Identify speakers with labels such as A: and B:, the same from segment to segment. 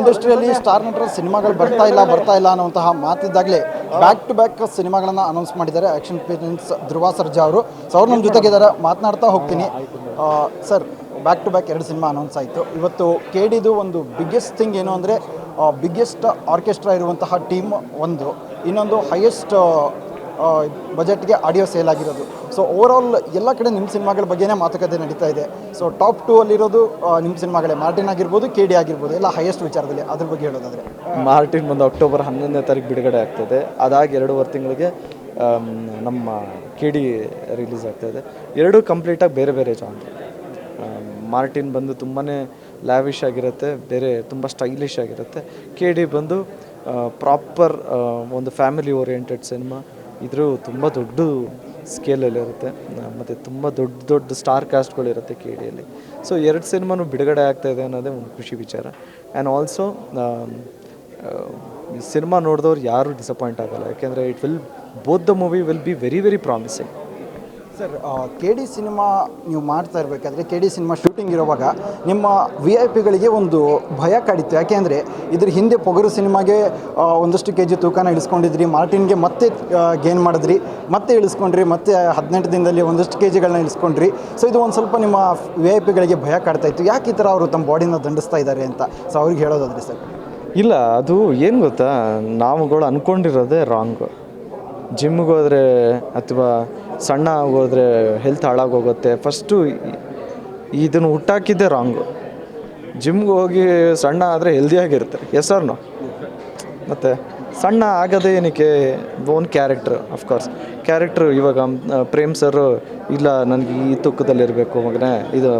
A: ಇಂಡಸ್ಟ್ರಿಯಲ್ಲಿ ಸ್ಟಾರ್ ನಟರ ಸಿನಿಮಾಗಳು ಬರ್ತಾ ಇಲ್ಲ ಅನ್ನುವಂತಹ ಮಾತಿದ್ದಾಗಲೇ ಬ್ಯಾಕ್ ಟು ಬ್ಯಾಕ್ ಸಿನಿಮಾಗಳನ್ನು ಅನೌನ್ಸ್ ಮಾಡಿದ್ದಾರೆ ಆ್ಯಕ್ಷನ್ ಪ್ರಿನ್ಸ್ ಧ್ರುವ ಸರ್ಜಾ ಅವರು. ಸೊ ಅವ್ರು ನಮ್ಮ ಜೊತೆಗಿದ್ದಾರೆ, ಮಾತನಾಡ್ತಾ ಹೋಗ್ತೀನಿ. Sir, back to back 2 cinema announce ಆಯಿತು. ಇವತ್ತು KDದು ಒಂದು ಬಿಗ್ಗೆಸ್ಟ್ ಥಿಂಗ್ ಏನು ಅಂದರೆ ಬಿಗ್ಗೆಸ್ಟ್ ಆರ್ಕೆಸ್ಟ್ರಾ ಇರುವಂತಹ ಟೀಮ್ ಒಂದು, ಇನ್ನೊಂದು ಹೈಯೆಸ್ಟ್ ಬಜೆಟ್ಗೆ ಆಡಿಯೋ ಸೇಲ್ ಆಗಿರೋದು. ಸೊ ಓವರಾಲ್ ಎಲ್ಲ ಕಡೆ ನಿಮ್ಮ ಸಿನಿಮಾಗಳ ಬಗ್ಗೆನೇ ಮಾತುಕತೆ ನಡೀತಾ ಇದೆ. ಸೊ ಟಾಪ್ 2 ಅಲ್ಲಿರೋದು ನಿಮ್ಮ ಸಿನಿಮಾಗಳೇ, ಮಾರ್ಟಿನ್ ಆಗಿರ್ಬೋದು, KD ಆಗಿರ್ಬೋದು, ಎಲ್ಲ ಹೈಯೆಸ್ಟ್ ವಿಚಾರದಲ್ಲಿ. ಅದ್ರ ಬಗ್ಗೆ ಹೇಳೋದಾದರೆ
B: ಮಾರ್ಟಿನ್ ಬಂದು ಅಕ್ಟೋಬರ್ 11ನೇ ತಾರೀಕು ಬಿಡುಗಡೆ ಆಗ್ತದೆ. ಅದಾಗಿ 2.5 ತಿಂಗಳಿಗೆ ನಮ್ಮ KD ರಿಲೀಸ್ ಆಗ್ತಾಯಿದೆ. ಎರಡೂ ಕಂಪ್ಲೀಟಾಗಿ ಬೇರೆ ಬೇರೆ ಜಾನ್ರ್. ಮಾರ್ಟಿನ್ ಬಂದು ತುಂಬಾ ಲ್ಯಾವಿಶ್ ಆಗಿರುತ್ತೆ, ಬೇರೆ ತುಂಬ ಸ್ಟೈಲಿಶ್ ಆಗಿರುತ್ತೆ. KD ಬಂದು ಪ್ರಾಪರ್ ಒಂದು ಫ್ಯಾಮಿಲಿ ಓರಿಯೆಂಟೆಡ್ ಸಿನಿಮಾ. ಇದ್ರೂ ತುಂಬ ದೊಡ್ಡ ಸ್ಕೇಲಲ್ಲಿರುತ್ತೆ ಮತ್ತು ತುಂಬ ದೊಡ್ಡ ಸ್ಟಾರ್ ಕಾಸ್ಟ್ಗಳಿರುತ್ತೆ KDಯಲ್ಲಿ. ಸೊ 2 ಸಿನಿಮಾನು ಬಿಡುಗಡೆ ಆಗ್ತಾಯಿದೆ ಅನ್ನೋದೇ ಒಂದು ಖುಷಿ ವಿಚಾರ. ಆ್ಯಂಡ್ ಆಲ್ಸೋ ಸಿನಿಮಾ ನೋಡಿದವ್ರು ಯಾರೂ ಡಿಸಪಾಯಿಂಟ್ ಆಗೋಲ್ಲ, ಯಾಕೆಂದರೆ both the movie will be very very promising.
A: Sir, KD cinema ನೀವು ಮಾಡ್ತಾ ಇರಬೇಕಾದ್ರೆ, KD ಸಿನಿಮಾ ಶೂಟಿಂಗ್ ಇರುವಾಗ ನಿಮ್ಮ VIP ಒಂದು ಭಯ ಕಾಡಿತ್ತು. ಯಾಕೆಂದರೆ ಇದ್ರ ಹಿಂದೆ ಪೊಗರು ಸಿನಿಮಾಗೆ ಒಂದಷ್ಟು kg ತೂಕನ ಇಳಿಸ್ಕೊಂಡಿದ್ರಿ, ಮಾರ್ಟಿನ್ಗೆ ಮತ್ತೆ ಗೇನ್ ಮಾಡಿದ್ರಿ, ಮತ್ತೆ ಇಳಿಸ್ಕೊಂಡ್ರಿ, ಮತ್ತೆ 18 ದಿನದಲ್ಲಿ ಒಂದಷ್ಟು kgಗಳನ್ನ ಇಳಿಸ್ಕೊಂಡ್ರಿ. ಸೊ ಇದು ಒಂದು ಸ್ವಲ್ಪ ನಿಮ್ಮ VIP ಭಯ ಕಾಡ್ತಾ ಇತ್ತು. ಯಾಕೆ ಈ ಥರ ಅವರು ತಮ್ಮ ಬಾಡಿನ ದಂಡಿಸ್ತಾ ಇದ್ದಾರೆ ಅಂತ. ಸೊ ಅವ್ರಿಗೆ ಹೇಳೋದಾದ್ರಿ ಸರ್.
B: ಇಲ್ಲ, ಅದು ಏನು ಗೊತ್ತಾ, ನಾವುಗಳು ಅಂದ್ಕೊಂಡಿರೋದೇ ರಾಂಗು. ಜಿಮ್ಗೆ ಹೋದರೆ ಅಥವಾ ಸಣ್ಣ ಆಗೋದ್ರೆ ಹೆಲ್ತ್ ಹಾಳಾಗೋಗುತ್ತೆ. ಫಸ್ಟು ಇದನ್ನು ಹುಟ್ಟಾಕಿದ್ದೆ ರಾಂಗು. ಜಿಮ್ಗೆ ಹೋಗಿ ಸಣ್ಣ ಆದರೆ ಹೆಲ್ದಿಯಾಗಿರ್ತಾರೆ, ಎಸ್ಆರ್ನೋ. ಮತ್ತು ಸಣ್ಣ ಆಗೋದೇ ಏನಕ್ಕೆ, ಒಂದು ಕ್ಯಾರೆಕ್ಟ್ರ್. Of course character. ಇವಾಗ ಪ್ರೇಮ್ ಸರು ಇಲ್ಲ ನನಗೆ ಈ ತೂಕದಲ್ಲಿರಬೇಕು ಮಗನೇ, ಇದು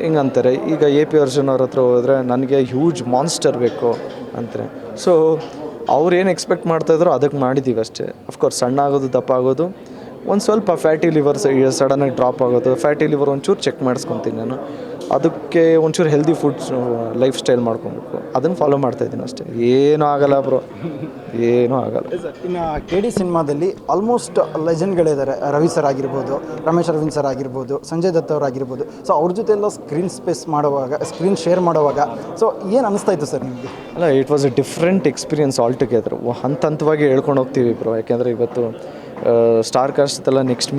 B: ಹಿಂಗಂತಾರೆ. ಈಗ AP ಅರ್ಜುನ್ ಅವ್ರ ಹತ್ರ ಹೋದರೆ ನನಗೆ ಹ್ಯೂಜ್ ಮಾನ್ಸ್ಟರ್ ಬೇಕು ಅಂತಾರೆ. ಸೊ ಅವ್ರು ಏನು ಎಕ್ಸ್ಪೆಕ್ಟ್ ಮಾಡ್ತಾಯಿದ್ರು ಅದಕ್ಕೆ ಮಾಡಿದ್ದೀವಿ ಅಷ್ಟೇ. ಅಫ್ಕೋರ್ಸ್ ಸಣ್ಣ ಆಗೋದು, ದಪ್ಪ ಆಗೋದು, ಒಂದು ಸ್ವಲ್ಪ ಫ್ಯಾಟಿ ಲಿವರ್ಸ್ ಸಡನ್ನಾಗಿ ಡ್ರಾಪ್ ಆಗೋದು. ಫ್ಯಾಟಿ ಲಿವರ್ ಒಂಚೂರು ಚೆಕ್ ಮಾಡಿಸ್ಕೊತೀನಿ ನಾನು. ಅದಕ್ಕೆ ಒಂಚೂರು ಹೆಲ್ದಿ ಫುಡ್ಸ್ ಲೈಫ್ ಸ್ಟೈಲ್ ಮಾಡ್ಕೊಬೇಕು, ಅದನ್ನು ಫಾಲೋ ಮಾಡ್ತಾಯಿದ್ದೀನಿ ಅಷ್ಟೇ. ಏನೂ ಆಗಲ್ಲ ಬ್ರೋ, ಏನೂ ಆಗಲ್ಲ.
A: ಇನ್ನು KD ಸಿನಿಮಾದಲ್ಲಿ ಆಲ್ಮೋಸ್ಟ್ ಲೆಜೆಂಡ್ಗಳಿದ್ದಾರೆ. ರವಿ ಸರ್ ಆಗಿರ್ಬೋದು, ರಮೇಶ್ ಅರವಿಂದ್ ಸರ್ ಆಗಿರ್ಬೋದು, ಸಂಜಯ್ ದತ್ ಅವರಾಗಿರ್ಬೋದು. ಸೊ ಅವ್ರ ಜೊತೆ ಎಲ್ಲ ಸ್ಕ್ರೀನ್ ಶೇರ್ ಮಾಡುವಾಗ ಸೊ ಏನು ಅನಿಸ್ತಾ ಇತ್ತು ಸರ್ ನಿಮಗೆ?
B: ಅಲ್ಲ, it was A different experience all together. ಹಂತವಾಗಿ ಹೇಳ್ಕೊಂಡು ಹೋಗ್ತೀವಿ ಬ್ರೋ. ಯಾಕೆಂದರೆ ಇವತ್ತು ಸ್ಟಾರ್ ಕಾಸ್ಟ್ದೆಲ್ಲ ನೆಕ್ಸ್ಟ್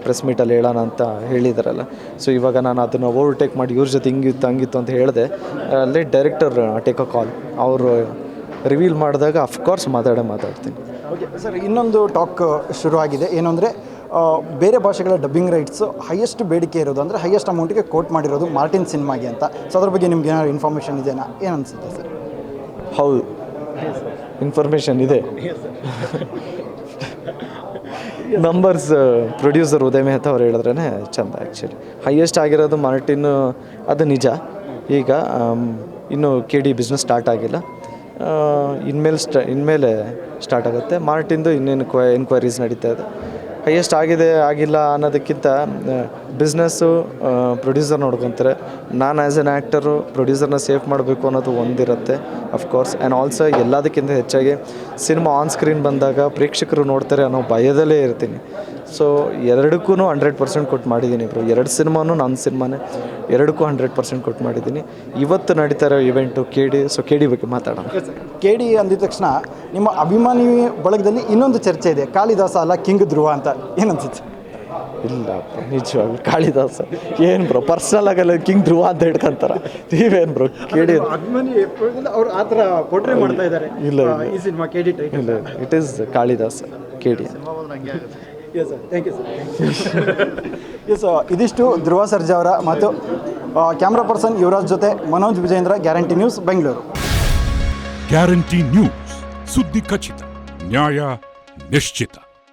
B: ಪ್ರೆಸ್ ಮೀಟಲ್ಲಿ ಹೇಳೋಣ ಅಂತ ಹೇಳಿದಾರಲ್ಲ. ಸೊ ಇವಾಗ ನಾನು ಅದನ್ನು ಓವರ್ಟೇಕ್ ಮಾಡಿ ಇವ್ರ ಜೊತೆ ಹಿಂಗಿತ್ತು ಅಂತ ಹೇಳಿದೆ. ಲೆಟ್ ಡೈರೆಕ್ಟರ್ ಟೇಕ್ ಅ ಕಾಲ್. ಅವರು ರಿವೀಲ್ ಮಾಡಿದಾಗ ಅಫ್ಕೋರ್ಸ್ ಮಾತಾಡ್ತೀನಿ.
A: ಓಕೆ ಸರ್, ಇನ್ನೊಂದು ಟಾಕ್ ಶುರುವಾಗಿದೆ. ಏನು ಅಂದರೆ ಬೇರೆ ಭಾಷೆಗಳ ಡಬ್ಬಿಂಗ್ ರೈಟ್ಸು ಹೈಯೆಸ್ಟ್ ಬೇಡಿಕೆ ಇರೋದು, ಅಂದರೆ ಹೈಯೆಸ್ಟ್ ಅಮೌಂಟಿಗೆ ಕೋಟ್ ಮಾಡಿರೋದು ಮಾರ್ಟಿನ್ ಸಿನಿಮಾಗೆ ಅಂತ. ಸೊ ಅದ್ರ ಬಗ್ಗೆ ನಿಮ್ಗೆ ಏನಾದ್ರು ಇನ್ಫಾರ್ಮೇಷನ್ ಇದೆಯಾ? ಏನು ಅನಿಸುತ್ತೆ ಸರ್?
B: ಹೌದು, ಇನ್ಫಾರ್ಮೇಷನ್ ಇದೆ. ನಂಬರ್ಸ್ ಪ್ರೊಡ್ಯೂಸರ್ ಉದಯ್ ಮೆಹ್ತಾ ಅವ್ರು ಹೇಳಿದ್ರೇ ಚೆಂದ. ಆ್ಯಕ್ಚುಲಿ ಹೈಯೆಸ್ಟ್ ಆಗಿರೋದು ಮಾರ್ಟಿನ್, ಅದು ನಿಜ. ಈಗ ಇನ್ನೂ KD ಬಿಸ್ನೆಸ್ ಸ್ಟಾರ್ಟ್ ಆಗಿಲ್ಲ, ಇನ್ಮೇಲೆ ಸ್ಟಾರ್ಟ್ ಆಗುತ್ತೆ. ಮಾರ್ಟಿನ್ದು ಇನ್ನೇನು ಎನ್ಕ್ವೈರೀಸ್ ನಡೀತಾ ಇದೆ. ಹೈಯೆಸ್ಟ್ ಆಗಿಲ್ಲ ಅನ್ನೋದಕ್ಕಿಂತ ಬಿಸ್ನೆಸ್ಸು ಪ್ರೊಡ್ಯೂಸರ್ ನೋಡ್ಕೊತಾರೆ. ನಾನು ಆ್ಯಸ್ ಎನ್ ಆ್ಯಕ್ಟರು ಪ್ರೊಡ್ಯೂಸರ್ನ ಸೇಫ್ ಮಾಡಬೇಕು ಅನ್ನೋದು ಒಂದಿರುತ್ತೆ ಅಫ್ಕೋರ್ಸ್. ಆ್ಯಂಡ್ ಆಲ್ಸೋ ಎಲ್ಲದಕ್ಕಿಂತ ಹೆಚ್ಚಾಗಿ ಸಿನಿಮಾ ಆನ್ ಸ್ಕ್ರೀನ್ ಬಂದಾಗ ಪ್ರೇಕ್ಷಕರು ನೋಡ್ತಾರೆ ಅನ್ನೋ ಭಯದಲ್ಲೇ ಇರ್ತೀನಿ. ಸೊ ಎರಡಕ್ಕೂ 100% ಕೊಟ್ಟು ಮಾಡಿದ್ದೀನಿ ಬ್ರೋ. 2 ಸಿನಿಮಾನು ನನ್ನ ಸಿನಿಮಾನೇ, ಎರಡಕ್ಕೂ 100% ಕೊಟ್ಟು ಮಾಡಿದ್ದೀನಿ. ಇವತ್ತು ನಡೀತಾ ಇರೋ ಇವೆಂಟು KD. ಸೊ KD ಬಗ್ಗೆ ಮಾತಾಡೋಣ.
A: KD ಅಂದಿದ ತಕ್ಷಣ ನಿಮ್ಮ ಅಭಿಮಾನಿ ಬಳಗದಲ್ಲಿ ಇನ್ನೊಂದು ಚರ್ಚೆ ಇದೆ, ಕಾಳಿದಾಸ ಅಲ್ಲ ಕಿಂಗ್ ಧ್ರುವ ಅಂತ. ಏನನ್ಸುತ್ತೆ?
B: ಇಲ್ಲ ಬ್ರೋ, ನಿಜವಾಗ್ಲೂ ಕಾಳಿದಾಸ ಏನು ಬ್ರೋ, ಪರ್ಸ್ನಲ್ ಆಗಲ್ಲ ಕಿಂಗ್ ಧ್ರುವ ಅಂತ ಹಿಡ್ಕೊಂತಾರ. ನೀವೇನು ಬ್ರೋ KD
A: ಅವ್ರು ಆ ಥರ ಪೋರ್ಟ್ರೇ ಮಾಡ್ತಾ ಇದ್ದಾರೆ.
B: ಇಲ್ಲ,
A: ಈ ಸಿನಿಮಾ KD ಟೈಟಲ್
B: ಇಲ್ಲ, it is Kalidasa KD.
A: Yes sir, thank you sir. Yes, ಇದಿಷ್ಟು ಧ್ರುವ ಸರ್ಜಾ ಅವರ ಮಾತು. ಕ್ಯಾಮ್ರಾ ಪರ್ಸನ್ ಯುವರಾಜ್ ಜೊತೆ Manoj Vijendra, guarantee news, Bengaluru.
C: Guarantee news, ಸುದ್ದಿ ಖಚಿತ, ನ್ಯಾಯ ನಿಶ್ಚಿತ.